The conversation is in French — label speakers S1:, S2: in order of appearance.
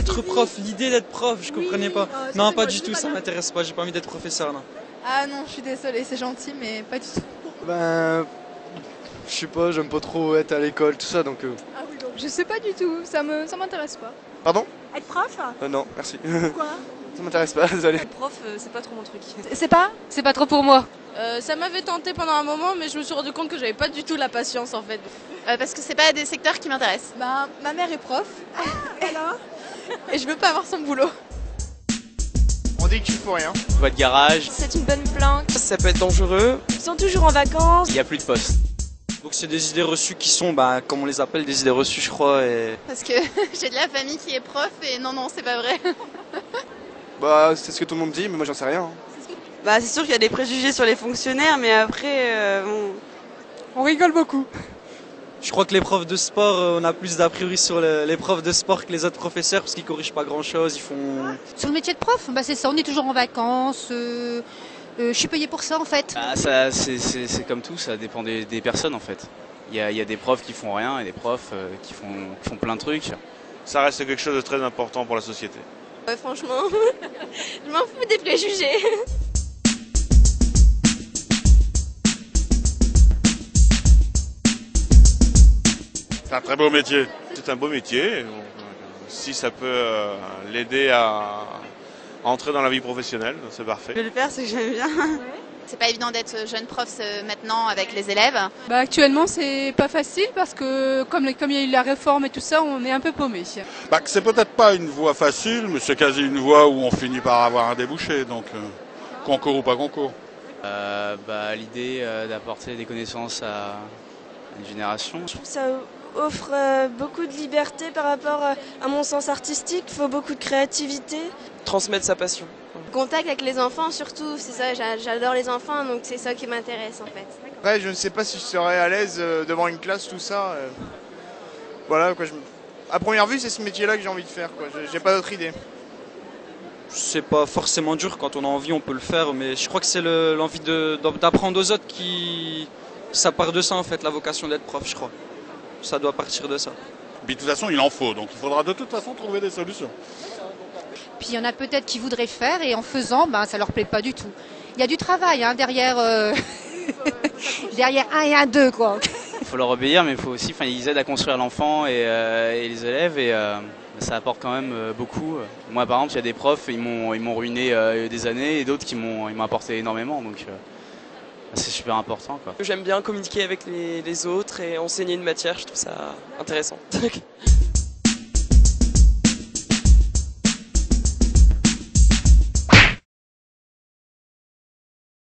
S1: Être prof, l'idée d'être prof, je comprenais pas. Non, pas du tout, ça m'intéresse pas, j'ai pas envie d'être professeur, non.
S2: Ah non, je suis désolée, c'est gentil, mais pas du tout.
S3: Ben, je sais pas, j'aime pas trop être à l'école, tout ça, donc...
S2: Ah oui, donc je sais pas du tout, ça m'intéresse pas.
S3: Pardon?
S4: Être prof?
S3: Non, merci.
S4: Pourquoi?
S3: Ça m'intéresse pas, désolé.
S4: Être prof, c'est pas trop mon truc.
S2: C'est pas?
S5: C'est pas trop pour moi.
S6: Ça m'avait tenté pendant un moment, mais je me suis rendu compte que j'avais pas du tout la patience en fait.
S7: Parce que c'est pas des secteurs qui m'intéressent.
S2: Bah, ma mère est prof.
S4: Et alors?
S2: Et je veux pas avoir son boulot.
S3: On dit que tu fous rien.
S8: Voie de garage,
S4: C'est une bonne planque.
S1: Ça peut être dangereux.
S4: Ils sont toujours en vacances.
S8: il n'y a plus de poste.
S1: Donc c'est des idées reçues qui sont, comme on les appelle, des idées reçues, je crois. Et...
S7: Parce que j'ai de la famille qui est prof et non, c'est pas vrai.
S3: Bah, c'est ce que tout le monde dit, mais moi j'en sais rien.
S5: Bah c'est sûr qu'il y a des préjugés sur les fonctionnaires, mais après, on rigole beaucoup.
S1: Je crois que les profs de sport, on a plus d'a priori sur les profs de sport que les autres professeurs parce qu'ils corrigent pas grand chose, ils font...
S5: Sur le métier de prof, c'est ça, on est toujours en vacances, je suis payée pour ça en fait.
S8: C'est comme tout, ça dépend des personnes en fait. Il y a des profs qui font rien et des profs qui font plein de trucs.
S9: Ça reste quelque chose de très important pour la société.
S4: Franchement, je m'en fous des préjugés.
S9: C'est un très beau métier. C'est un beau métier. Si ça peut l'aider à entrer dans la vie professionnelle, c'est parfait.
S5: Je vais le faire, c'est que j'aime bien.
S7: C'est pas évident d'être jeune prof maintenant avec les élèves.
S2: Bah, actuellement, c'est pas facile parce que comme il y a eu la réforme et tout ça, on est un peu paumé.
S10: C'est peut-être pas une voie facile, mais c'est quasi une voie où on finit par avoir un débouché, donc concours ou pas concours.
S8: L'idée d'apporter des connaissances à une génération.
S4: Je trouve que ça offre beaucoup de liberté par rapport à mon sens artistique. Il faut beaucoup de créativité.
S1: Transmettre sa passion.
S4: Contact avec les enfants surtout, c'est ça, j'adore les enfants, donc c'est ça qui m'intéresse en fait.
S3: Après, je ne sais pas si je serais à l'aise devant une classe, tout ça. Voilà, quoi. À première vue, c'est ce métier-là que j'ai envie de faire, quoi. J'ai pas d'autre idée.
S1: C'est pas forcément dur, quand on a envie on peut le faire, mais je crois que c'est l'envie d'apprendre aux autres qui... Ça part de ça en fait, la vocation d'être prof, je crois. Ça doit partir de ça.
S10: Puis de toute façon, il en faut, donc il faudra de toute façon trouver des solutions.
S5: Puis il y en a peut-être qui voudraient faire et en faisant, ça leur plaît pas du tout. Il y a du travail derrière, derrière 1 et 1, 2 quoi.
S8: Il faut leur obéir, mais il faut aussi, ils aident à construire l'enfant et les élèves et ça apporte quand même beaucoup. Moi par exemple, il y a des profs, ils m'ont ruiné des années et d'autres ils m'ont apporté énormément, donc c'est super important, quoi.
S11: J'aime bien communiquer avec les autres et enseigner une matière, je trouve ça intéressant.